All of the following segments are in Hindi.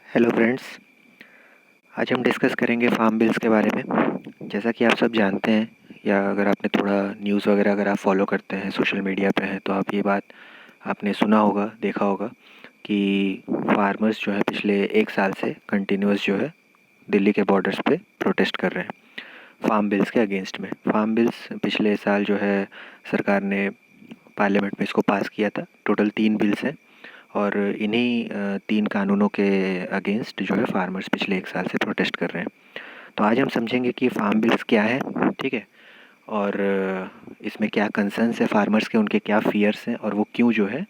Hello friends. आज हम डिस्कस करेंगे फार्म बिल्स के बारे में। जैसा कि आप सब जानते हैं, या अगर आपने थोड़ा न्यूज़ वगैरह अगर आप फॉलो करते हैं, सोशल मीडिया पे हैं, तो आप ये बात आपने सुना होगा, देखा होगा कि फार्मर्स जो है पिछले 1 साल से कंटिन्यूस जो है दिल्ली के बॉर्डर्स पे प्रोटेस्ट कर रहे हैं फार्म बिल्स के अगेंस्ट में। फार्म बिल्स पिछले साल जो है सरकार ने पार्लियामेंट में इसको पास किया था। टोटल 3 बिल्स हैं और इन्हीं 3 कानूनों के अगेंस्ट जो है फार्मर्स पिछले 1 साल से प्रोटेस्ट कर रहे हैं। तो आज हम समझेंगे कि फार्म बिल्स क्या है, ठीक है, और इसमें क्या कंसर्न्स है फार्मर्स के, उनके क्या फियर्स हैं और वो क्यों जो है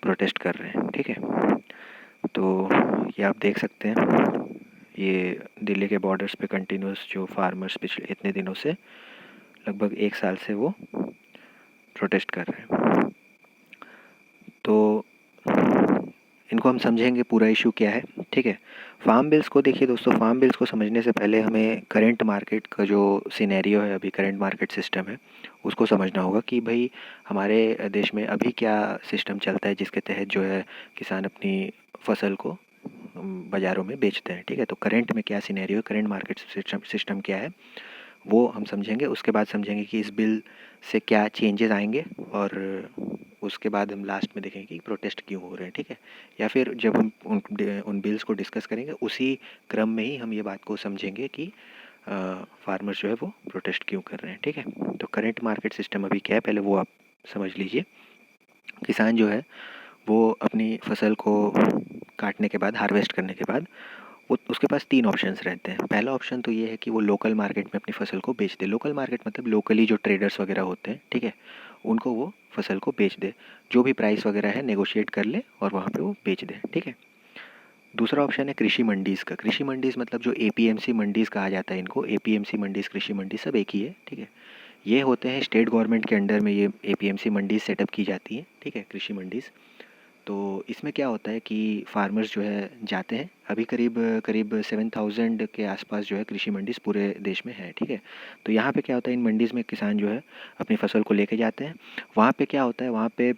प्रोटेस्ट कर रहे हैं, ठीक है। तो ये आप देख सकते हैं, ये दिल्ली के बॉर्डर्स पे कंटिन्यूस जो फार्मर्स पिछले इतने दिनों से, लगभग 1 साल से वो प्रोटेस्ट कर रहे हैं। तो इनको हम समझेंगे पूरा इशू क्या है, ठीक है। फार्म बिल्स को देखिए दोस्तों, फार्म बिल्स को समझने से पहले हमें करंट मार्केट का जो सिनेरियो है, अभी करंट मार्केट सिस्टम है, उसको समझना होगा कि भाई हमारे देश में अभी क्या सिस्टम चलता है जिसके तहत जो है किसान अपनी फसल को बाज़ारों में बेचते हैं, ठीक है। तो करंट में क्या सिनेरियो है, करंट मार्केट सिस्टम क्या है, वो हम समझेंगे। उसके बाद समझेंगे कि इस बिल से क्या चेंजेस आएंगे, और उसके बाद हम लास्ट में देखेंगे कि प्रोटेस्ट क्यों हो रहे हैं, ठीक है। या फिर जब हम उन बिल्स को डिस्कस करेंगे, उसी क्रम में ही हम ये बात को समझेंगे कि फार्मर्स जो है वो प्रोटेस्ट क्यों कर रहे हैं, ठीक है। तो करंट मार्केट सिस्टम अभी क्या है, पहले वो आप समझ लीजिए। किसान जो है वो अपनी फसल को काटने के बाद, हार्वेस्ट करने के बाद, वो उसके पास 3 ऑप्शंस रहते हैं। पहला ऑप्शन तो ये है कि वो लोकल मार्केट में अपनी फसल को बेच दे। लोकल मार्केट मतलब लोकली जो ट्रेडर्स वगैरह होते हैं, ठीक है, उनको वो फसल को बेच दे, जो भी प्राइस वगैरह है नेगोशिएट कर ले और वहाँ पे वो बेच दे, ठीक है। दूसरा ऑप्शन है कृषि मंडीज़ का। कृषि मंडीज़ मतलब जो एपीएमसी मंडीज़ कहा जाता है इनको, एपीएमसी मंडीज़, कृषि मंडी सब एक ही है, ठीक है। ये होते हैं स्टेट गवर्नमेंट के अंडर में, ये एपीएमसी मंडीज़ सेटअप की जाती हैं, ठीक है, कृषि मंडीज़। तो इसमें क्या होता है कि फार्मर्स जो है जाते हैं, अभी करीब करीब 7,000 के आसपास जो है कृषि मंडीज़ पूरे देश में है, ठीक है। तो यहाँ पे क्या होता है, इन मंडीज़ में किसान जो है अपनी फसल को लेके जाते हैं। वहाँ पे क्या होता है, वहाँ पे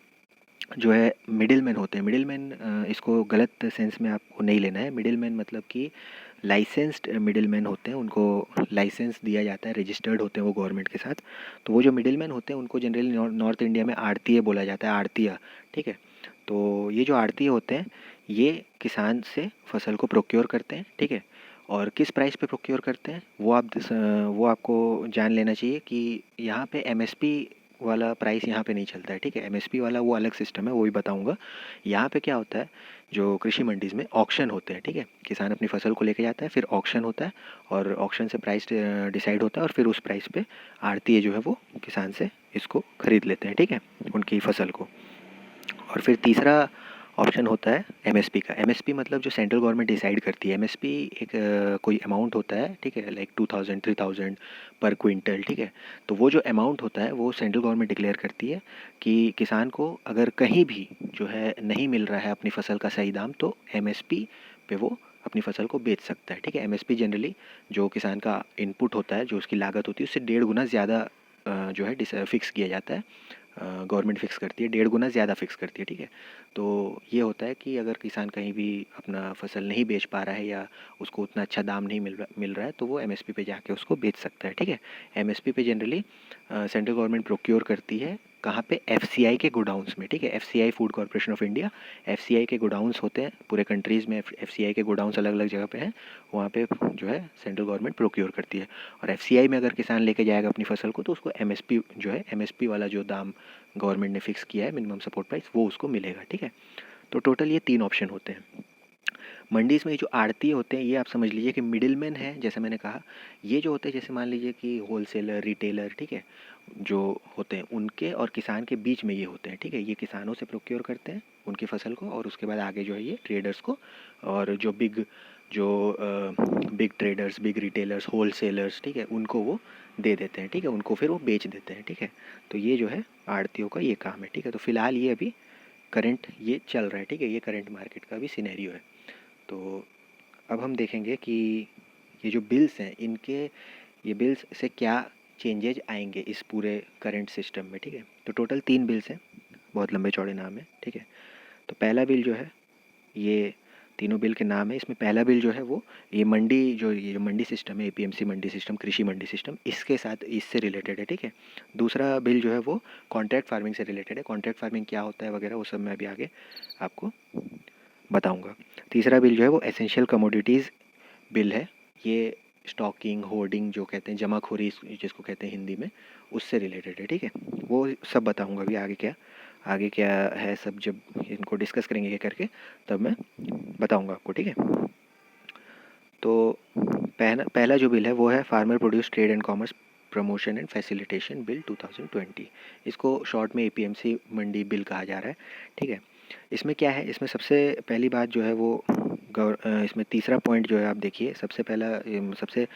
जो है मिडिल मैन होते हैं। मिडिल मैन, इसको गलत सेंस में आपको नहीं लेना है। मिडिल मैन मतलब कि लाइसेंस्ड मिडिल मैन होते हैं, उनको लाइसेंस दिया जाता है, रजिस्टर्ड होते हैं वो गवर्नमेंट के साथ। तो वो जो मिडिल मैन होते हैं उनको जनरली नॉर्थ इंडिया में आड़तीय बोला जाता है, आड़तिया, ठीक है। तो ये जो आड़तीय होते हैं, ये किसान से फसल को प्रोक्योर करते हैं, ठीक है। और किस प्राइस पे प्रोक्योर करते हैं वो आपको जान लेना चाहिए कि यहाँ पे एमएसपी वाला प्राइस यहाँ पे नहीं चलता है, ठीक है। एमएसपी वाला वो अलग सिस्टम है, वो भी बताऊँगा। यहाँ पे क्या होता है, जो कृषि मंडीज़ में ऑक्शन होते हैं, ठीक है। किसान अपनी फसल को लेके जाता है, फिर ऑक्शन होता है, और ऑक्शन से प्राइस डिसाइड होता है, और फिर उस प्राइस पे आड़तीय जो है वो किसान से इसको ख़रीद लेते हैं, ठीक है, उनकी फसल को। और फिर तीसरा ऑप्शन होता है एमएसपी का। एमएसपी मतलब जो सेंट्रल गवर्नमेंट डिसाइड करती है। एमएसपी एक कोई अमाउंट होता है, ठीक है, लाइक 2,000 3,000 पर क्विंटल, ठीक है। तो वो जो अमाउंट होता है वो सेंट्रल गवर्नमेंट डिक्लेयर करती है कि किसान को अगर कहीं भी जो है नहीं मिल रहा है अपनी फसल का सही दाम, तो एमएसपी पे वो अपनी फसल को बेच सकता है, ठीक है। एमएसपी जनरली जो किसान का इनपुट होता है, जो उसकी लागत होती है, उससे 1.5 गुना ज़्यादा जो है फिक्स किया जाता है। गवर्नमेंट फ़िक्स करती है, 1.5 गुना ज़्यादा फ़िक्स करती है, ठीक है। तो ये होता है कि अगर किसान कहीं भी अपना फसल नहीं बेच पा रहा है, या उसको उतना अच्छा दाम नहीं मिल रहा है, तो वो एमएसपी पे जाके उसको बेच सकता है, ठीक है। एमएसपी पे जनरली सेंट्रल गवर्नमेंट प्रोक्योर करती है, कहाँ पे, एफसीआई के गोडाउंस में, ठीक है। FCI food corporation of India, FCI के गोडाउंस होते हैं पूरे कंट्रीज़ में। एफसीआई के गोडाउंस अलग अलग जगह पे हैं, वहाँ पे जो है सेंट्रल गवर्नमेंट प्रोक्योर करती है। और एफसीआई में अगर किसान लेके जाएगा अपनी फसल को, तो उसको एमएसपी जो है, एमएसपी वाला जो दाम गवर्नमेंट ने फिक्स किया है, मिनिमम सपोर्ट प्राइस, वो उसको मिलेगा, ठीक है। तो टोटल ये 3 ऑप्शन होते हैं। मंडीज़ में जो आड़ती होते हैं, ये आप समझ लीजिए कि मिडिल मैन है, जैसे मैंने कहा। ये जो होते हैं, जैसे मान लीजिए कि होलसेलर, रिटेलर, ठीक है, जो होते हैं उनके और किसान के बीच में ये होते हैं, ठीक है। ये किसानों से प्रोक्योर करते हैं उनकी फसल को, और उसके बाद आगे जो है ये ट्रेडर्स को, और big traders, big retailers, wholesalers, ठीक है, उनको वो दे देते हैं, ठीक है, उनको फिर वो बेच देते हैं, ठीक है। तो ये जो है आड़तियों का ये काम है, ठीक है। तो फिलहाल ये अभी करंट ये चल रहा है, ठीक है, ये करंट मार्केट का भी सिनेरियो है। तो अब हम देखेंगे कि ये जो बिल्स हैं, इनके, ये बिल्स से क्या चेंजेज आएंगे इस पूरे करंट सिस्टम में, ठीक है। तो टोटल 3 बिल्स हैं, बहुत लंबे चौड़े नाम है, ठीक है। तो पहला बिल जो है, ये तीनों बिल के नाम है। इसमें पहला बिल जो है वो ये मंडी सिस्टम है, एपीएमसी मंडी सिस्टम, कृषि मंडी सिस्टम, इसके साथ इससे रिलेटेड है, ठीक है। दूसरा बिल जो है वो कॉन्ट्रैक्ट फार्मिंग से रिलेटेड है। कॉन्ट्रैक्ट फार्मिंग क्या होता है वगैरह वो सब मैं अभी आगे आपको बताऊँगा। तीसरा बिल जो है वो एसेंशियल कमोडिटीज़ बिल है। ये स्टॉकिंग, होर्डिंग जो कहते हैं, जमाखोरी जिसको कहते हैं हिंदी में, उससे रिलेटेड है, ठीक है। वो सब बताऊंगा अभी आगे क्या है, सब जब इनको डिस्कस करेंगे ये करके तब मैं बताऊंगा आपको, ठीक है। तो पहला जो बिल है वो है farmer produce trade and commerce promotion and facilitation bill 2020। इसको शॉर्ट में एपीएमसी मंडी बिल कहा जा रहा है, ठीक है। इसमें क्या है, इसमें सबसे पहली बात जो है वो इसमें तीसरा पॉइंट जो है आप देखिए, सबसे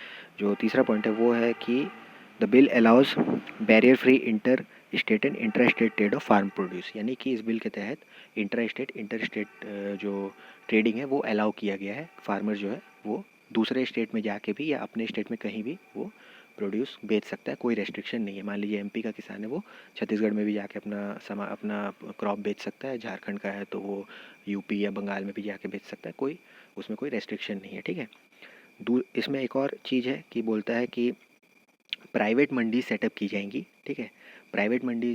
जो तीसरा पॉइंट है वो है कि the bill allows barrier free inter state and inter state trade of farm produce, यानी कि इस बिल के तहत इंटर स्टेट जो ट्रेडिंग है वो अलाउ किया गया है। फार्मर जो है वो दूसरे स्टेट में जाके भी या अपने स्टेट में कहीं भी वो प्रोड्यूस बेच सकता है, कोई रेस्ट्रिक्शन नहीं है। मान लीजिए एमपी का किसान है, वो छत्तीसगढ़ में भी जाके अपना क्रॉप बेच सकता है, झारखंड का है तो वो यूपी या बंगाल में भी जाके बेच सकता है, उसमें कोई रेस्ट्रिक्शन नहीं है, ठीक है। इसमें एक और चीज़ है कि बोलता है कि प्राइवेट मंडी सेटअप की जाएंगी, ठीक है। प्राइवेट मंडी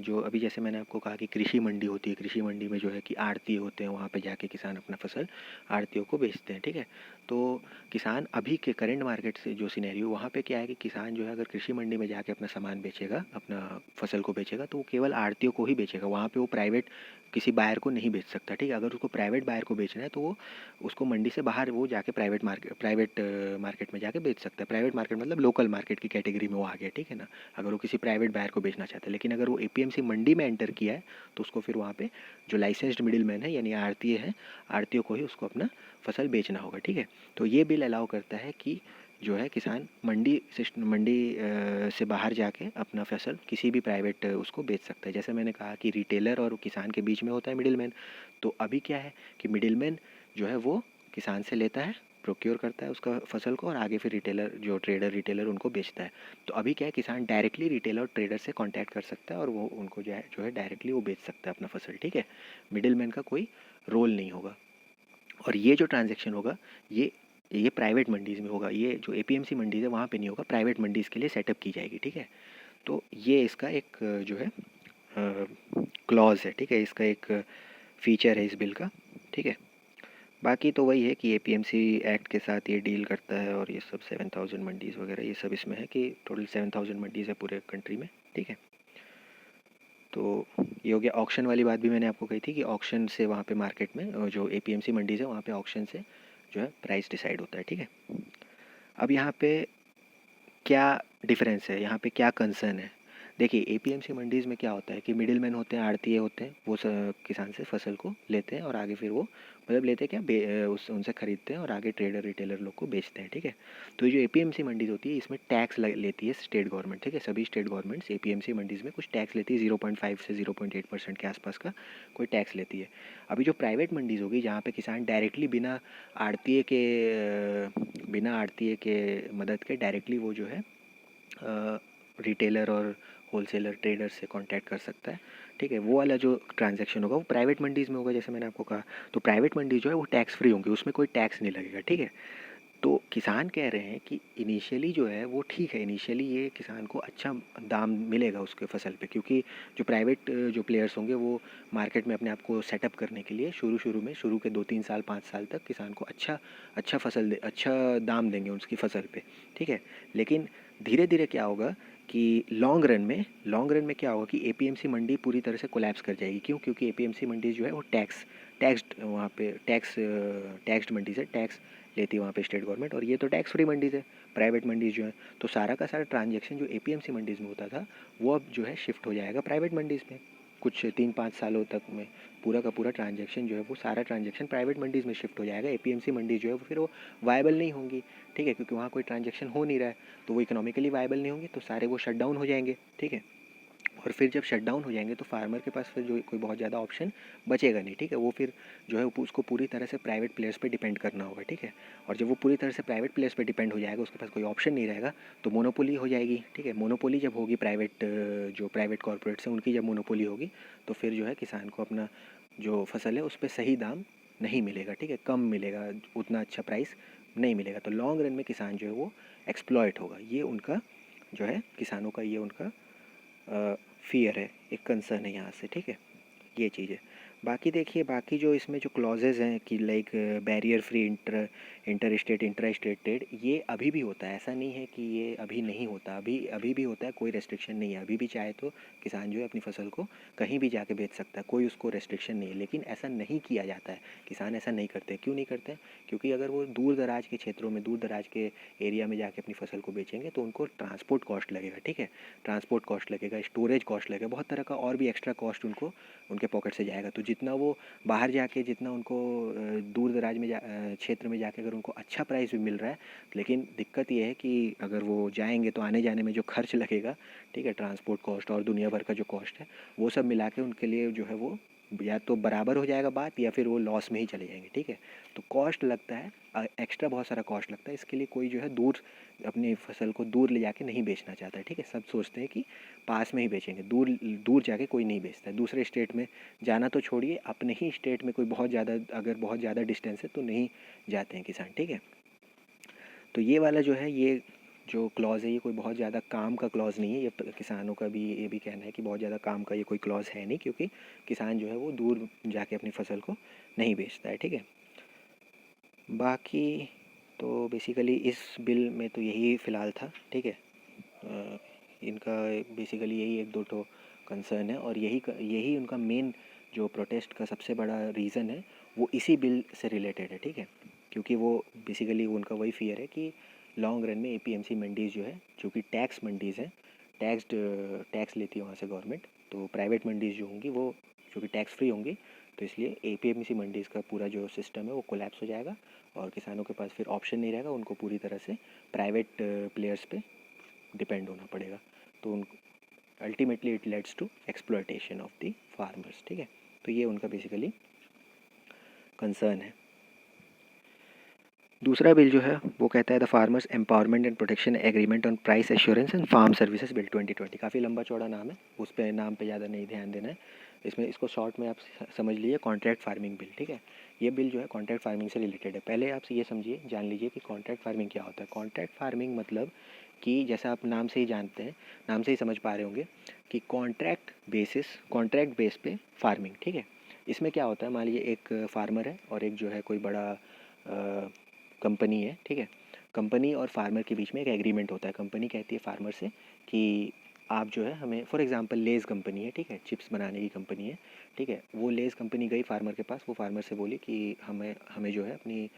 जो अभी जैसे मैंने आपको कहा कि कृषि मंडी होती है, कृषि मंडी में जो है कि आड़ती होते हैं, वहाँ पे जाके किसान अपना फसल आड़तियों को बेचते हैं, ठीक है। तो किसान अभी के करंट मार्केट से जो सिनेरियो, वहाँ पे क्या है कि किसान जो है अगर कृषि मंडी में जाके अपना सामान बेचेगा, अपना फसल को बेचेगा, तो वो केवल आड़तियों को ही बेचेगा, वहाँ पर वो प्राइवेट किसी बायर को नहीं बेच सकता, ठीक है। अगर उसको प्राइवेट बायर को बेचना है तो वो उसको मंडी से बाहर वो जाके प्राइवेट मार्केट में जाके बेच सकता है। प्राइवेट मार्केट मतलब लोकल मार्केट की कैटेगरी में वो आ गया, ठीक है ना, अगर वो किसी प्राइवेट बायर को बेचना चाहता है। लेकिन अगर वो एपीएमसी मंडी में एंटर किया है तो उसको फिर वहाँ पे जो लाइसेंस्ड मिडिल मैन है यानी आड़तीय है, आड़तियों को ही उसको अपना फसल बेचना होगा, ठीक है। तो ये बिल अलाउ करता है कि जो है किसान मंडी से बाहर जाके अपना फसल किसी भी प्राइवेट उसको बेच सकता है। जैसे मैंने कहा कि रिटेलर और किसान के बीच में होता है मिडिल मैन, तो अभी क्या है कि मिडिल मैन जो है वो किसान से लेता है, प्रोक्योर करता है उसका फसल को, और आगे फिर रिटेलर उनको बेचता है। तो अभी क्या है, किसान डायरेक्टली रिटेलर और ट्रेडर से कांटेक्ट कर सकता है और वो उनको जो है डायरेक्टली वो बेच सकता है अपना फसल, ठीक है। मिडिल मैन का कोई रोल नहीं होगा। और ये जो ट्रांजेक्शन होगा ये प्राइवेट मंडीज़ में होगा। ये जो एपीएमसी मंडीज़ है वहाँ पे नहीं होगा, प्राइवेट मंडीज़ के लिए सेटअप की जाएगी, ठीक है। तो ये इसका एक जो है क्लॉज है, ठीक है, इसका एक फीचर है इस बिल का, ठीक है। बाकी तो वही है कि एपीएमसी एक्ट के साथ ये डील करता है, और ये सब 7000 मंडीज़ वगैरह ये सब इसमें है कि टोटल 7000 मंडीज़ है पूरे कंट्री में, ठीक है। तो ये हो गया। ऑक्शन वाली बात भी मैंने आपको कही थी कि ऑक्शन से वहाँ पे मार्केट में जो एपीएमसी मंडीज़ है वहाँ पे ऑक्शन से जो है प्राइस डिसाइड होता है, ठीक है। अब यहाँ पे क्या डिफरेंस है, यहाँ पे क्या कंसर्न है, देखिए एपीएमसी मंडीज़ में क्या होता है कि मिडिल मैन होते हैं, आड़तीय होते हैं, वो किसान से फसल को लेते हैं और आगे फिर वो मतलब लेते हैं क्या उनसे ख़रीदते हैं और आगे ट्रेडर रिटेलर लोग को बेचते हैं, ठीक है। तो ये जो एपीएमसी मंडीज़ होती है इसमें टैक्स लेती है स्टेट गवर्नमेंट, ठीक है। सभी स्टेट गवर्नमेंट्स एपीएमसी मंडीज़ में कुछ टैक्स लेती है, 0.5 से 0.8% के आसपास का कोई टैक्स लेती है। अभी जो प्राइवेट मंडीज़ होगी जहाँ पे किसान डायरेक्टली बिना आड़तीय के मदद के डायरेक्टली वो जो है रिटेलर और होलसेलर ट्रेडर से कांटेक्ट कर सकता है, ठीक है। वो वाला जो ट्रांजैक्शन होगा वो प्राइवेट मंडीज़ में होगा, जैसे मैंने आपको कहा। तो प्राइवेट मंडी जो है वो टैक्स फ्री होंगी, उसमें कोई टैक्स नहीं लगेगा, ठीक है। तो किसान कह रहे हैं कि इनिशियली जो है वो ठीक है, इनिशियली ये किसान को अच्छा दाम मिलेगा उसके फसल पे, क्योंकि जो प्राइवेट जो प्लेयर्स होंगे वो मार्केट में अपने आप को सेटअप करने के लिए शुरू के 2-3 साल 5 साल तक किसान को अच्छा दाम देंगे उसकी फसल पे, ठीक है। लेकिन धीरे धीरे क्या होगा कि लॉन्ग रन में क्या होगा कि एपीएमसी मंडी पूरी तरह से कोलैप्स कर जाएगी। क्यों? क्योंकि एपीएमसी मंडी जो है वो टैक्स्ड मंडी से टैक्स लेती है वहाँ पे स्टेट गवर्नमेंट, और ये तो टैक्स फ्री मंडीज़ है प्राइवेट मंडीज़ जो है। तो सारा का सारा ट्रांजैक्शन जो एपीएमसी मंडीज़ में होता था वो अब जो है शिफ्ट हो जाएगा प्राइवेट मंडीज़ में। कुछ 3-5 सालों तक में पूरा का पूरा ट्रांजैक्शन जो है वो सारा ट्रांजैक्शन प्राइवेट मंडीज़ में शिफ्ट हो जाएगा। एपीएमसी मंडी जो है वो फिर वो वायबल नहीं होंगी, ठीक है, क्योंकि वहाँ कोई ट्रांजैक्शन हो नहीं रहा है, तो वो इकोनॉमिकली वायबल नहीं होंगी, तो सारे वो शट डाउन हो जाएंगे, ठीक है। और फिर जब शट डाउन हो जाएंगे तो फार्मर के पास फिर जो कोई बहुत ज़्यादा ऑप्शन बचेगा नहीं, ठीक है। वो फिर जो है उसको पूरी तरह से प्राइवेट प्लेयर्स पे डिपेंड करना होगा, ठीक है। और जब वो पूरी तरह से प्राइवेट प्लेयर्स पे डिपेंड हो जाएगा, उसके पास कोई ऑप्शन नहीं रहेगा, तो मोनोपोली हो जाएगी, ठीक है। मोनोपोली जब होगी जो प्राइवेट कॉरपोरेट्स हैं उनकी जब मोनोपोली होगी, तो फिर जो है किसान को अपना जो फसल है उस पर सही दाम नहीं मिलेगा, ठीक है, कम मिलेगा, उतना अच्छा प्राइस नहीं मिलेगा। तो लॉन्ग रन में किसान जो है वो एक्सप्लॉइट होगा। ये उनका जो है किसानों का ये उनका फियर है, एक कंसर्न है यहाँ से, ठीक है, ये चीज़ है। बाकी देखिए, बाकी जो इसमें जो क्लॉजेज़ हैं कि like barrier free inter state intra state trade, ये अभी भी होता है, ऐसा नहीं है कि ये अभी नहीं होता, अभी अभी भी होता है, कोई रेस्ट्रिक्शन नहीं है। अभी भी चाहे तो किसान जो है अपनी फसल को कहीं भी जाके बेच सकता है, कोई उसको रेस्ट्रिक्शन नहीं है। लेकिन ऐसा नहीं किया जाता है, किसान ऐसा नहीं करते। क्यों नहीं करते? क्योंकि अगर वो दूर दराज के क्षेत्रों में, दूर दराज के एरिया में जाके अपनी फसल को बेचेंगे तो उनको ट्रांसपोर्ट कॉस्ट लगेगा, ठीक है, ट्रांसपोर्ट कॉस्ट लगेगा, स्टोरेज कॉस्ट लगेगा, बहुत तरह का और भी एक्स्ट्रा कॉस्ट उनको उनके पॉकेट से जाएगा। तो जितना वो बाहर जाके, जितना उनको दूर दराज में क्षेत्र में जाके अगर उनको अच्छा प्राइस भी मिल रहा है, लेकिन दिक्कत ये है कि अगर वो जाएंगे तो आने जाने में जो खर्च लगेगा, ठीक है, ट्रांसपोर्ट कॉस्ट और दुनिया भर का जो कॉस्ट है, वो सब मिला के उनके लिए जो है वो या तो बराबर हो जाएगा बात, या फिर वो लॉस में ही चले जाएंगे, ठीक है। तो कॉस्ट लगता है, एक्स्ट्रा बहुत सारा कॉस्ट लगता है। इसके लिए कोई जो है दूर अपनी फसल को दूर ले जाके नहीं बेचना चाहता है, ठीक है। सब सोचते हैं कि पास में ही बेचेंगे, दूर दूर जाके कोई नहीं बेचता है। दूसरे स्टेट में जाना तो छोड़िए, अपने ही स्टेट में कोई बहुत ज़्यादा, अगर बहुत ज़्यादा डिस्टेंस है तो नहीं जाते हैं किसान, ठीक है। तो ये वाला जो है, ये जो क्लॉज़ है, ये कोई बहुत ज़्यादा काम का क्लॉज़ नहीं है। ये किसानों का भी ये भी कहना है कि बहुत ज़्यादा काम का ये कोई क्लॉज़ है नहीं, क्योंकि किसान जो है वो दूर जाके अपनी फसल को नहीं बेचता है, ठीक है। बाकी तो बेसिकली इस बिल में तो यही फ़िलहाल था, ठीक है। इनका बेसिकली यही एक दो ठो कंसर्न है, और यही उनका मेन जो प्रोटेस्ट का सबसे बड़ा रीज़न है, वो इसी बिल से रिलेटेड है, ठीक है। क्योंकि वो बेसिकली उनका वही फियर है कि लॉन्ग रन में एपीएमसी मंडीज़ जो है, जो कि टैक्स मंडीज़ हैं, टैक्स लेती है वहाँ से गवर्नमेंट, तो प्राइवेट मंडीज़ जो होंगी वो जो कि टैक्स फ्री होंगी, तो इसलिए एपीएमसी मंडीज़ का पूरा जो सिस्टम है वो कोलैप्स हो जाएगा, और किसानों के पास फिर ऑप्शन नहीं रहेगा, उनको पूरी तरह से प्राइवेट प्लेयर्स पे डिपेंड होना पड़ेगा। तो उन ultimately it leads to exploitation of the farmers, ठीक है। तो ये उनका बेसिकली कंसर्न है। दूसरा बिल जो है वो कहता है the farmers empowerment and protection agreement on price assurance and farm services bill 2020। काफ़ी लंबा चौड़ा नाम है, उस पर नाम पे ज़्यादा नहीं ध्यान देना है। इसमें इसको शॉर्ट में आप समझ लीजिए कॉन्ट्रैक्ट फार्मिंग बिल, ठीक है। ये बिल जो है कॉन्ट्रैक्ट फार्मिंग से रिलेटेड है। पहले आप ये समझिए, जान लीजिए कि कॉन्ट्रैक्ट फार्मिंग क्या होता है। कॉन्ट्रैक्ट फार्मिंग मतलब कि जैसा आप नाम से ही जानते हैं, नाम से ही समझ पा रहे होंगे कि कॉन्ट्रैक्ट बेस पे फार्मिंग, ठीक है। इसमें क्या होता है, मान लीजिए एक फार्मर है और एक जो है कोई बड़ा कंपनी है, ठीक है। कंपनी और फार्मर के बीच में एक एग्रीमेंट होता है। कंपनी कहती है फार्मर से कि आप जो है हमें, फॉर एग्जांपल लेज़ कंपनी है, ठीक है, चिप्स बनाने की कंपनी है, ठीक है। वो लेज़ कंपनी गई फार्मर के पास, वो फार्मर से बोली कि हमें हमें जो है अपनी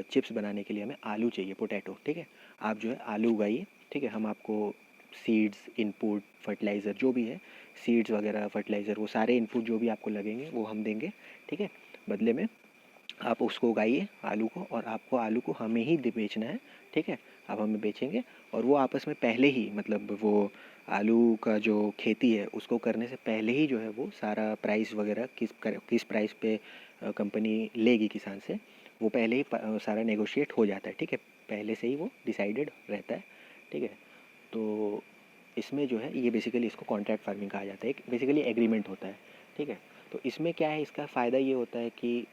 चिप्स बनाने के लिए हमें आलू चाहिए, पोटैटो, ठीक है। आप जो है आलू उगाइए, ठीक है, हम आपको सीड्स, इनपुट, फर्टिलाइज़र जो भी है, सीड्स वगैरह, फर्टिलाइज़र, वो सारे इनपुट जो भी आपको लगेंगे वो हम देंगे, ठीक है। बदले में आप उसको उगाइए आलू को, और आपको आलू को हमें ही बेचना है, ठीक है। आप हमें बेचेंगे, और वो आपस में पहले ही, मतलब वो आलू का जो खेती है उसको करने से पहले ही जो है वो सारा प्राइस वगैरह किस प्राइस पे कंपनी लेगी किसान से, वो पहले ही सारा नेगोशिएट हो जाता है, ठीक है। पहले से ही वो डिसाइडेड रहता है, ठीक है। तो इसमें जो है ये बेसिकली इसको कॉन्ट्रैक्ट फार्मिंग कहा जाता है, एक बेसिकली एग्रीमेंट होता है, ठीक है। तो इसमें क्या है, इसका फ़ायदा ये होता है कि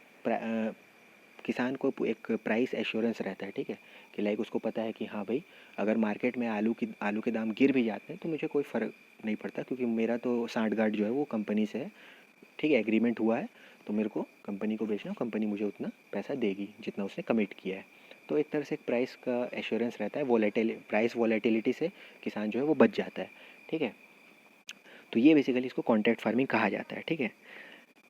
किसान को एक प्राइस एश्योरेंस रहता है, ठीक है, कि लाइक उसको पता है कि हाँ भाई, अगर मार्केट में आलू के दाम गिर भी जाते हैं तो मुझे कोई फ़र्क नहीं पड़ता, क्योंकि मेरा तो सांठगांठ जो है वो कंपनी से है, ठीक है, एग्रीमेंट हुआ है, तो मेरे को कंपनी को बेचना, कंपनी मुझे उतना पैसा देगी जितना उसने कमिट किया है। तो एक तरह से एक प्राइस का एश्योरेंस रहता है, प्राइस वॉलेटिलिटी से किसान जो है वो बच जाता है, ठीक है। तो ये बेसिकली इसको कॉन्ट्रैक्ट फार्मिंग कहा जाता है, ठीक है।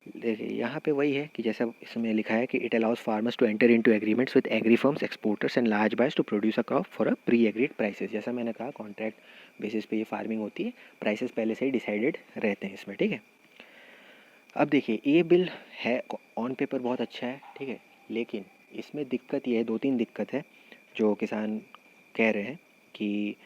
देखिए यहाँ पे वही है कि जैसा इसमें लिखा है कि it allows farmers to enter into agreements with agri firms, exporters and large buyers to produce a crop for a pre agreed prices. जैसा मैंने कहा, कॉन्ट्रैक्ट बेसिस पे ये फार्मिंग होती है, प्राइसेस पहले से ही डिसाइडेड रहते हैं इसमें, ठीक है। अब देखिए, ये बिल है ऑन पेपर बहुत अच्छा है, ठीक है, लेकिन इसमें दिक्कत ये है, दो तीन दिक्कत है जो किसान कह रहे हैं कि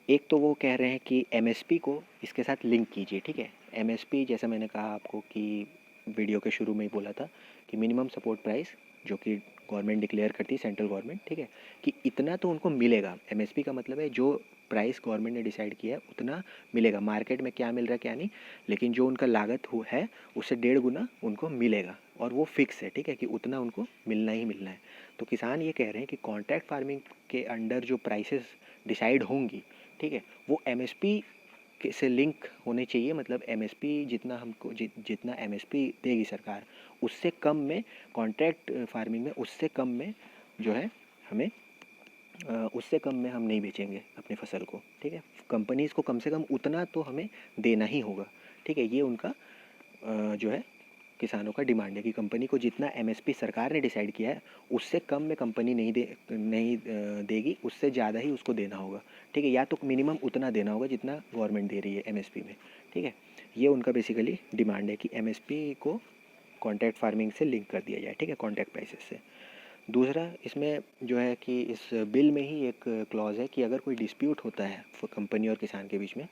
एक तो वो कह रहे हैं कि एमएसपी को इसके साथ लिंक कीजिए, ठीक है। एमएसपी जैसा मैंने कहा आपको कि वीडियो के शुरू में ही बोला था कि मिनिमम सपोर्ट प्राइस, जो कि गवर्नमेंट डिक्लेयर करती है, सेंट्रल गवर्नमेंट, ठीक है, कि इतना तो उनको मिलेगा। एमएसपी का मतलब है जो प्राइस गवर्नमेंट ने डिसाइड किया है उतना मिलेगा। मार्केट में क्या मिल रहा है क्या नहीं, लेकिन जो उनका लागत है उससे 1.5 गुना उनको मिलेगा, और वो फिक्स है, ठीक है, कि उतना उनको मिलना ही मिलना है। तो किसान ये कह रहे हैं कि कॉन्ट्रैक्ट फार्मिंग के अंडर जो प्राइसेस डिसाइड होंगी, ठीक है, वो एमएसपी से लिंक होने चाहिए। मतलब एमएसपी जितना हमको जितना एमएसपी देगी सरकार, उससे कम में कॉन्ट्रैक्ट फार्मिंग में, उससे कम में जो है हमें उससे कम में हम नहीं बेचेंगे अपनी फसल को, ठीक है। कंपनीज़ को कम से कम उतना तो हमें देना ही होगा, ठीक है। ये उनका जो है किसानों का डिमांड है कि कंपनी को जितना एमएसपी सरकार ने डिसाइड किया है उससे कम में कंपनी नहीं देगी, उससे ज़्यादा ही उसको देना होगा, ठीक है। या तो मिनिमम उतना देना होगा जितना गवर्नमेंट दे रही है एमएसपी में, ठीक है। ये उनका बेसिकली डिमांड है कि एमएसपी को कॉन्ट्रैक्ट फार्मिंग से लिंक कर दिया जाए, ठीक है, कॉन्ट्रैक्ट प्राइसेस से। दूसरा इसमें जो है कि इस बिल में ही एक क्लॉज है कि अगर कोई डिस्प्यूट होता है कंपनी और किसान के बीच में,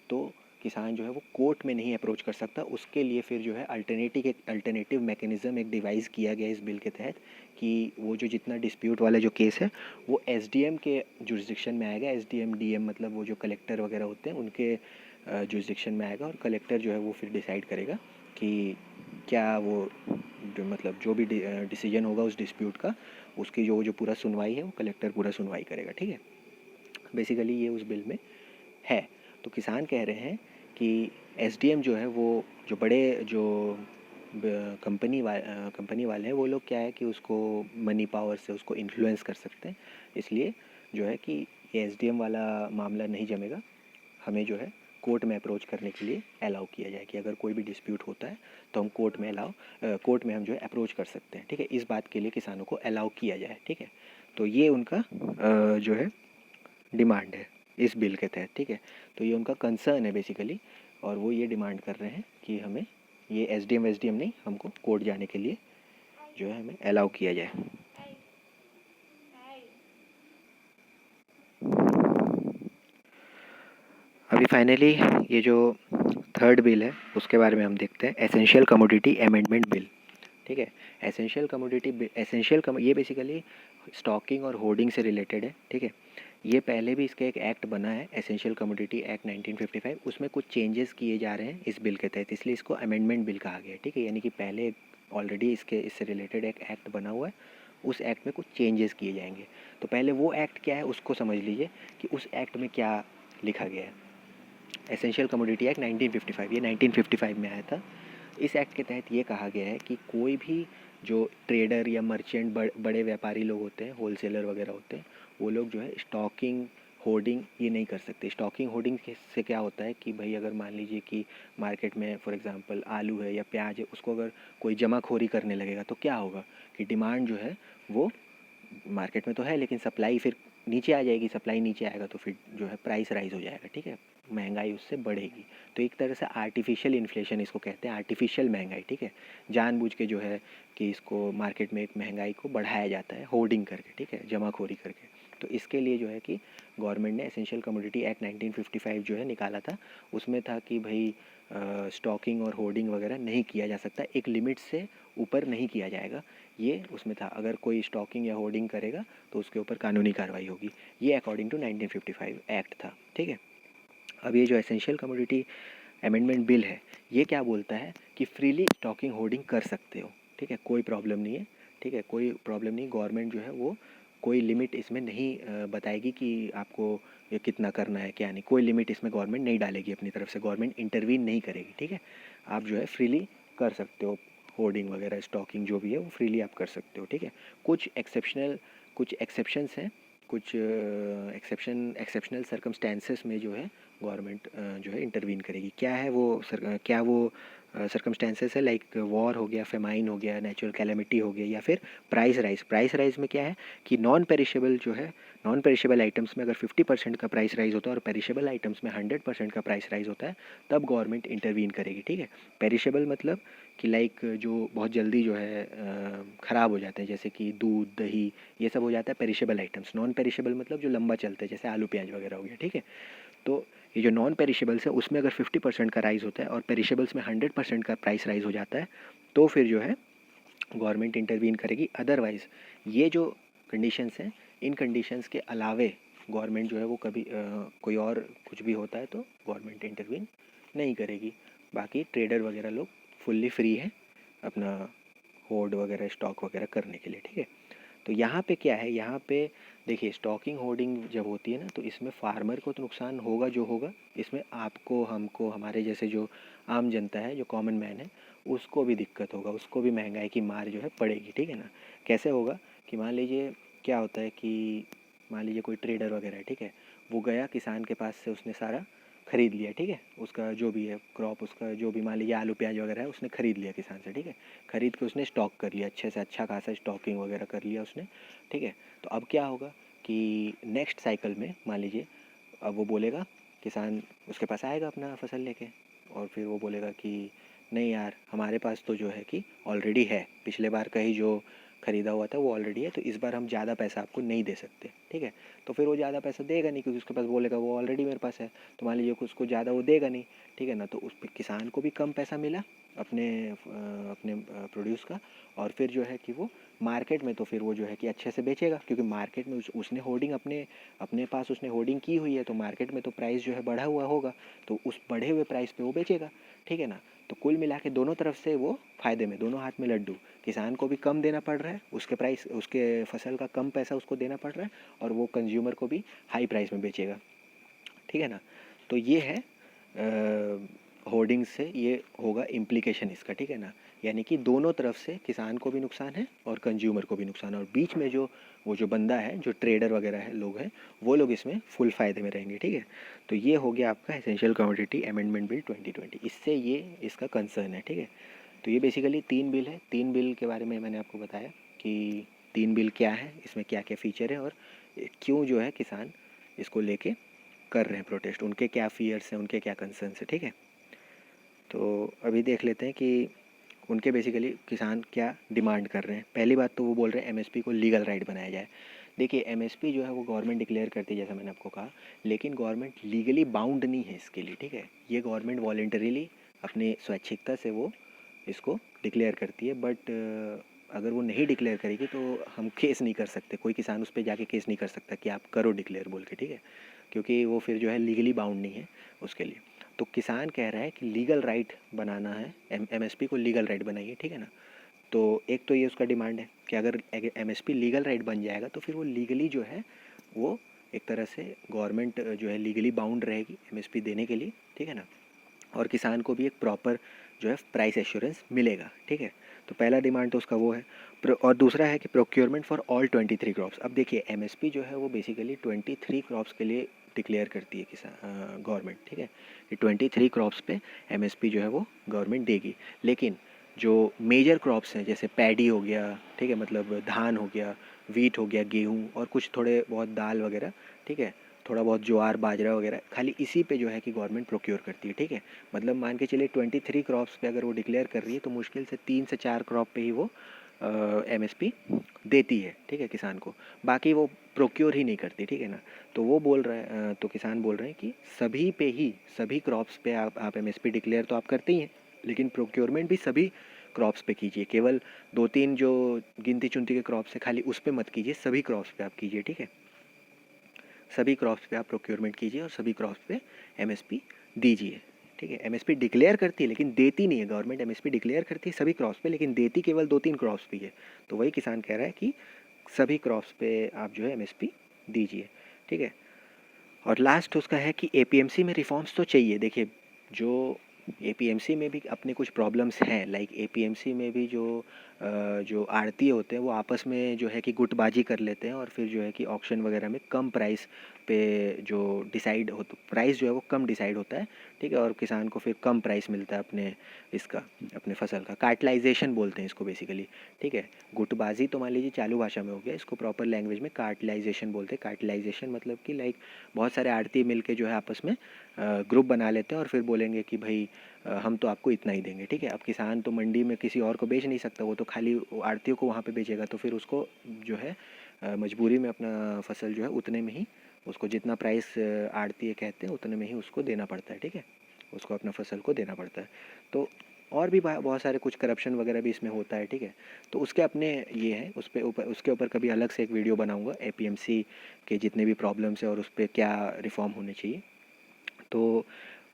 तो किसान जो है वो कोर्ट में नहीं अप्रोच कर सकता। उसके लिए फिर जो है अल्टरनेटिव मैकेनिज़्म एक डिवाइस किया गया इस बिल के तहत कि वो जो जितना डिस्प्यूट वाला जो केस है वो एसडीएम के जुरिसडिक्शन में आएगा। एसडीएम डीएम मतलब वो जो कलेक्टर वगैरह होते हैं उनके जुरिसडिक्शन में आएगा, और कलेक्टर जो है वो फिर डिसाइड करेगा कि क्या वो मतलब जो भी डिसीजन होगा उस डिस्प्यूट का, उसकी जो जो पूरा सुनवाई है वो कलेक्टर पूरा सुनवाई करेगा, ठीक है। बेसिकली ये उस बिल में है। तो किसान कह रहे हैं कि एसडीएम जो है वो जो बड़े जो कंपनी वाले हैं वो लोग क्या है कि उसको मनी पावर से उसको इन्फ्लुएंस कर सकते हैं। इसलिए जो है कि ये एसडीएम वाला मामला नहीं जमेगा, हमें जो है कोर्ट में अप्रोच करने के लिए अलाउ किया जाए कि अगर कोई भी डिस्प्यूट होता है तो हम कोर्ट में हम जो है अप्रोच कर सकते हैं, ठीक है। इस बात के लिए किसानों को अलाउ किया जाए, ठीक है। तो ये उनका जो है डिमांड है इस बिल के तहत, ठीक है। तो ये उनका कंसर्न है बेसिकली, और वो ये डिमांड कर रहे हैं कि हमें ये एसडीएम नहीं, हमको कोर्ट जाने के लिए जो है हमें अलाउ किया जाए। अभी फाइनली ये जो थर्ड बिल है उसके बारे में हम देखते हैं, एसेंशियल कमोडिटी अमेंडमेंट बिल, ठीक है। ये बेसिकली स्टॉकिंग और होर्डिंग से रिलेटेड है, ठीक है। ये पहले भी इसका एक एक्ट बना है, एसेंशियल कमोडिटी एक्ट 1955, उसमें कुछ चेंजेस किए जा रहे हैं इस बिल के तहत, इसलिए इसको अमेंडमेंट बिल कहा गया है, ठीक है। यानी कि पहले ऑलरेडी इससे रिलेटेड एक एक्ट बना हुआ है, उस एक्ट में कुछ चेंजेस किए जाएंगे। तो पहले वो एक्ट क्या है उसको समझ लीजिए कि उस एक्ट में क्या लिखा गया है। एसेंशियल कमोडिटी एक्ट 1955, ये 1955 में आया था। इस एक्ट के तहत ये कहा गया है कि कोई भी जो ट्रेडर या मर्चेंट बड़े व्यापारी लोग होते हैं, होलसेलर वगैरह होते हैं, वो लोग जो है स्टॉकिंग होर्डिंग ये नहीं कर सकते। स्टॉकिंग होर्डिंग से क्या होता है कि भाई अगर मान लीजिए कि मार्केट में फॉर एग्जांपल आलू है या प्याज है, उसको अगर कोई जमाखोरी करने लगेगा तो क्या होगा कि डिमांड जो है वो मार्केट में तो है लेकिन सप्लाई फिर नीचे आ जाएगी। सप्लाई नीचे आएगा तो फिर जो है प्राइस राइज हो जाएगा, ठीक है, महंगाई उससे बढ़ेगी। तो एक तरह से आर्टिफिशियल इन्फ्लेशन इसको कहते हैं, आर्टिफिशियल महंगाई, ठीक है। जानबूझ के जो है कि इसको मार्केट में एक महंगाई को बढ़ाया जाता है होर्डिंग करके, ठीक है, जमाखोरी करके। तो इसके लिए जो है कि गवर्नमेंट ने एसेंशियल कमोडिटी एक्ट 1955 जो है निकाला था। उसमें था कि भाई स्टॉकिंग और होर्डिंग वगैरह नहीं किया जा सकता, एक लिमिट से ऊपर नहीं किया जाएगा, ये उसमें था। अगर कोई स्टॉकिंग या होर्डिंग करेगा तो उसके ऊपर कानूनी कार्रवाई होगी, ये अकॉर्डिंग टू 1955 एक्ट था, ठीक है। अब ये जो एसेंशियल कमोडिटी अमेंडमेंट बिल है ये क्या बोलता है कि फ्रीली स्टॉकिंग होर्डिंग कर सकते हो, ठीक है, कोई प्रॉब्लम नहीं है, ठीक है, कोई प्रॉब्लम नहीं। गवर्नमेंट जो है वो कोई लिमिट इसमें नहीं बताएगी कि आपको ये कितना करना है क्या नहीं, कोई लिमिट इसमें गवर्नमेंट नहीं डालेगी अपनी तरफ से, गवर्नमेंट इंटरवीन नहीं करेगी, ठीक है। आप जो है फ्रीली कर सकते हो होर्डिंग वगैरह, स्टॉकिंग जो भी है वो फ्रीली आप कर सकते हो, ठीक है। कुछ एक्सेप्शंस हैं, कुछ एक्सेप्शनल सर्कमस्टेंसेस में जो है गवर्नमेंट जो है इंटरवीन करेगी। क्या वो सर्कमस्टेंसेस है, लाइक वॉर हो गया, फेमाइन हो गया, नेचुरल कैलेमिटी हो गया, या फिर प्राइस राइज में क्या है कि नॉन पेरिशेबल आइटम्स में अगर 50% का प्राइस राइज होता है और पेरिशेबल आइटम्स में 100% का प्राइस राइज होता है, तब गवर्नमेंट इंटरवीन करेगी, ठीक है। पेरिशेबल मतलब कि लाइक जो बहुत जल्दी जो है ख़राब हो जाते हैं, जैसे कि दूध दही ये सब हो जाता है पेरिशेबल आइटम्स। नॉन पेरिशेबल मतलब जो लंबा चलते हैं, जैसे आलू प्याज वगैरह हो गया, ठीक है। तो ये जो नॉन पेरिशेबल्स है उसमें अगर 50% का राइज़ होता है और पेरिशेबल्स में 100% का प्राइस राइज़ हो जाता है, तो फिर जो है गवर्नमेंट इंटरवीन करेगी। अदरवाइज़ ये जो कंडीशंस हैं, इन कंडीशंस के अलावे गवर्नमेंट जो है वो कभी कोई और कुछ भी होता है तो गवर्नमेंट इंटरवीन नहीं करेगी। बाकी ट्रेडर वगैरह लोग फुल्ली फ्री हैं अपना होर्ड वगैरह स्टॉक वगैरह करने के लिए, ठीक है। तो यहाँ पे क्या है, यहाँ पे देखिए स्टॉकिंग होर्डिंग जब होती है ना, तो इसमें फार्मर को तो नुकसान होगा जो होगा, इसमें आपको, हमको, हमारे जैसे जो आम जनता है, जो कॉमन मैन है, उसको भी दिक्कत होगा, उसको भी महंगाई की मार जो है पड़ेगी, ठीक है ना। कैसे होगा कि मान लीजिए क्या होता है कि मान लीजिए कोई ट्रेडर वगैरह है, ठीक है, वो गया किसान के पास से, उसने सारा खरीद लिया, ठीक है, उसका जो भी है क्रॉप, उसका जो भी मान लीजिए आलू प्याज वगैरह है, उसने खरीद लिया किसान से, ठीक है, खरीद के उसने स्टॉक कर लिया, अच्छे से अच्छा खासा स्टॉकिंग वगैरह कर लिया उसने, ठीक है। तो अब क्या होगा कि नेक्स्ट साइकिल में मान लीजिए अब वो बोलेगा, किसान उसके पास आएगा अपना फसल लेके, और फिर वो बोलेगा कि नहीं यार, हमारे पास तो जो है कि ऑलरेडी है, पिछले बार का ही जो ख़रीदा हुआ था वो ऑलरेडी है, तो इस बार हम ज़्यादा पैसा आपको नहीं दे सकते, ठीक है। तो फिर वो ज़्यादा पैसा देगा नहीं, क्योंकि उसके पास बोलेगा वो ऑलरेडी मेरे पास है, तो मान लीजिए उसको ज़्यादा वो देगा नहीं, ठीक है ना। तो उस किसान को भी कम पैसा मिला अपने अपने प्रोड्यूस का, और फिर जो है कि वो मार्केट में तो फिर वो जो है कि अच्छे से बेचेगा, क्योंकि मार्केट में उसने होर्डिंग अपने अपने पास उसने होर्डिंग की हुई है, तो मार्केट में तो प्राइस जो है बढ़ा हुआ होगा, तो उस बढ़े हुए प्राइस पे वो बेचेगा, ठीक है ना। तो कुल मिला के दोनों तरफ से वो फ़ायदे में, दोनों हाथ में लड्डू, किसान को भी कम देना पड़ रहा है, उसके प्राइस, उसके फसल का कम पैसा उसको देना पड़ रहा है, और वो कंज्यूमर को भी हाई प्राइस में बेचेगा, ठीक है ना। तो ये है होर्डिंग से ये होगा इम्प्लीकेशन इसका, ठीक है ना। यानी कि दोनों तरफ से किसान को भी नुकसान है और कंज्यूमर को भी नुकसान है, और बीच में जो वो जो बंदा है, जो ट्रेडर वगैरह है, लोग हैं, वो लोग इसमें फुल फ़ायदे में रहेंगे, ठीक है। तो ये हो गया आपका एसेंशियल कमोडिटी अमेंडमेंट बिल 2020, इससे ये इसका कंसर्न है, ठीक है। तो ये बेसिकली 3 बिल है, 3 बिल के बारे में मैंने आपको बताया कि 3 बिल क्या है, इसमें क्या क्या फ़ीचर है, और क्यों जो है किसान इसको लेके कर रहे हैं प्रोटेस्ट, उनके क्या फियर्स हैं, उनके क्या कंसर्न्स हैं, ठीक है। तो अभी देख लेते हैं कि उनके बेसिकली किसान क्या डिमांड कर रहे हैं। पहली बात तो वो बोल रहे हैं एमएसपी को लीगल राइट बनाया जाए। देखिए एमएसपी जो है वो गवर्नमेंट डिक्लेयर करती है, जैसा मैंने आपको कहा, लेकिन गवर्नमेंट लीगली बाउंड नहीं है इसके लिए, ठीक है। ये गवर्नमेंट वॉलेंटरीली अपनी स्वैच्छिकता से वो इसको डिक्लेयर करती है, बट अगर वो नहीं डिक्लेयर करेगी तो हम केस नहीं कर सकते, कोई किसान उस पर जाके केस नहीं कर सकता कि आप करो डिक्लेयर बोल के, ठीक है, क्योंकि वो फिर जो है लीगली बाउंड नहीं है उसके लिए। तो किसान कह रहा है कि लीगल राइट बनाना है, एमएसपी को लीगल राइट बनाइए, ठीक है ना। तो एक तो ये उसका डिमांड है कि अगर एमएसपी लीगल राइट बन जाएगा तो फिर वो लीगली जो है वो एक तरह से गवर्नमेंट जो है लीगली बाउंड रहेगी एमएसपी देने के लिए, ठीक है ना, और किसान को भी एक प्रॉपर जो है प्राइस एश्योरेंस मिलेगा, ठीक है। तो पहला डिमांड तो उसका वो है। और दूसरा है कि प्रोक्योरमेंट फॉर ऑल 23 क्रॉप्स। अब देखिए एमएसपी जो है वो बेसिकली 23 क्रॉप्स के लिए डिक्लेयर करती है किसान गवर्नमेंट, ठीक है, कि 23 क्रॉप्स पे एमएसपी जो है वो गवर्नमेंट देगी। लेकिन जो मेजर क्रॉप्स हैं जैसे पैडी हो गया, ठीक है, मतलब धान हो गया, वीट हो गया, गेहूँ, और कुछ थोड़े बहुत दाल वगैरह, ठीक है, थोड़ा बहुत ज्वार बाजरा वगैरह, खाली इसी पे जो है कि गवर्नमेंट प्रोक्योर करती है, ठीक है। मतलब मान के चलिए 23 क्रॉप्स पे अगर वो डिक्लेयर कर रही है तो मुश्किल से 3 से 4 क्रॉप पे ही वो एमएसपी देती है, ठीक है, किसान को, बाकी वो प्रोक्योर ही नहीं करती, ठीक है ना। तो वो बोल रहा है, तो किसान बोल रहे हैं कि सभी पे ही, सभी क्रॉप्स पे आप एमएसपी डिक्लेयर तो आप करते ही हैं, लेकिन प्रोक्योरमेंट भी सभी क्रॉप्स पे कीजिए, केवल 2-3 जो गिनती चुनती के क्रॉप्स है खाली उस पर मत कीजिए, सभी क्रॉप्स पे आप कीजिए, ठीक है। सभी क्रॉप्स पे आप प्रोक्योरमेंट कीजिए और सभी क्रॉप्स पे एमएसपी दीजिए, ठीक है। एमएसपी डिक्लेयर करती है लेकिन देती नहीं है गवर्नमेंट, एमएसपी डिक्लेयर करती है सभी क्रॉप्स पे लेकिन देती केवल 2-3 क्रॉप्स पे है। तो वही किसान कह रहा है कि सभी क्रॉप्स पे आप जो है एमएसपी दीजिए, ठीक है। और लास्ट उसका है कि एपीएमसी में रिफॉर्म्स तो चाहिए। देखिए जो एपीएमसी में भी अपने कुछ प्रॉब्लम्स हैं, लाइक एपीएमसी में भी जो आड़ती होते हैं वो आपस में जो है कि गुटबाजी कर लेते हैं, और फिर जो है कि ऑक्शन वगैरह में कम प्राइस पे जो डिसाइड हो, तो प्राइस जो है वो कम डिसाइड होता है, ठीक है, और किसान को फिर कम प्राइस मिलता है अपने फसल का। कार्टलाइजेशन बोलते हैं इसको बेसिकली, ठीक है। गुटबाजी तो मान लीजिए चालू भाषा में हो गया, इसको प्रॉपर लैंग्वेज में कार्टलाइजेशन बोलते हैं। कार्टलाइजेशन मतलब कि लाइक बहुत सारे आड़ती मिल के जो है आपस में ग्रुप बना लेते हैं और फिर बोलेंगे कि भाई हम तो आपको इतना ही देंगे, ठीक है। अब किसान तो मंडी में किसी और को बेच नहीं सकता, वो तो खाली आड़तियों को वहाँ पे बेचेगा, तो फिर उसको जो है मजबूरी में अपना फसल जो है उतने में ही, उसको जितना प्राइस आड़ती कहते हैं उतने में ही उसको देना पड़ता है, ठीक है, उसको अपना फसल को देना पड़ता है। तो और भी बहुत सारे कुछ करप्शन वगैरह भी इसमें होता है, ठीक है। तो उसके अपने ये हैं, उसके ऊपर कभी अलग से एक वीडियो बनाऊंगा, एपीएमसी के जितने भी प्रॉब्लम्स है और उस पर क्या रिफॉर्म होने चाहिए। तो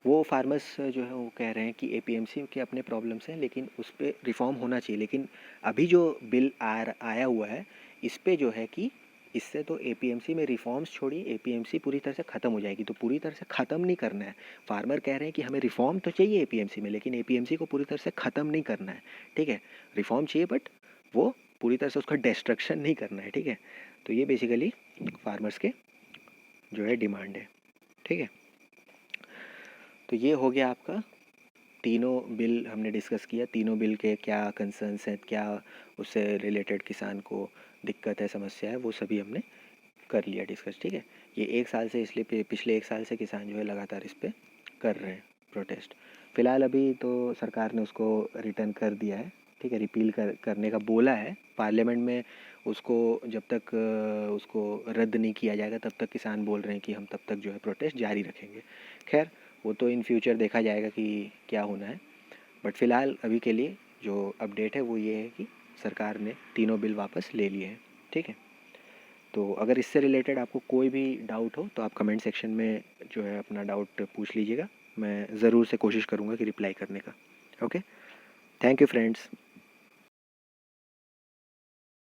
वो फार्मर्स जो है वो कह रहे हैं कि एपीएमसी के अपने प्रॉब्लम्स हैं, लेकिन उस पे रिफ़ॉर्म होना चाहिए। लेकिन अभी जो बिल आया हुआ है, इस पे जो है कि इससे तो एपीएमसी में रिफॉर्म्स छोड़िए, एपीएमसी पूरी तरह से ख़त्म हो जाएगी। तो पूरी तरह से ख़त्म नहीं करना है। फार्मर कह रहे हैं कि हमें रिफॉर्म तो चाहिए एपीएमसी में, लेकिन एपीएमसी को पूरी तरह से ख़त्म नहीं करना है, ठीक है। रिफॉर्म चाहिए बट वो पूरी तरह से उसका डिस्ट्रक्शन नहीं करना है, ठीक है। तो ये बेसिकली फार्मर्स के जो है डिमांड है, ठीक है। तो ये हो गया आपका, तीनों बिल हमने डिस्कस किया। तीनों बिल के क्या कंसर्न्स हैं, क्या उससे रिलेटेड किसान को दिक्कत है, समस्या है, वो सभी हमने कर लिया डिस्कस, ठीक है। ये 1 साल से, इसलिए पिछले 1 साल से किसान जो है लगातार इस पर कर रहे हैं प्रोटेस्ट। फ़िलहाल अभी तो सरकार ने उसको रिटर्न कर दिया है, ठीक है। रिपील करने का बोला है पार्लियामेंट में। उसको जब तक उसको रद्द नहीं किया जाएगा तब तक किसान बोल रहे हैं कि हम तब तक जो है प्रोटेस्ट जारी रखेंगे। खैर, वो तो इन फ्यूचर देखा जाएगा कि क्या होना है। बट फ़िलहाल अभी के लिए जो अपडेट है वो ये है कि सरकार ने तीनों बिल वापस ले लिए हैं, ठीक है। तो अगर इससे रिलेटेड आपको कोई भी डाउट हो तो आप कमेंट सेक्शन में जो है अपना डाउट पूछ लीजिएगा। मैं ज़रूर से कोशिश करूँगा कि रिप्लाई करने का। Okay, thank you friends.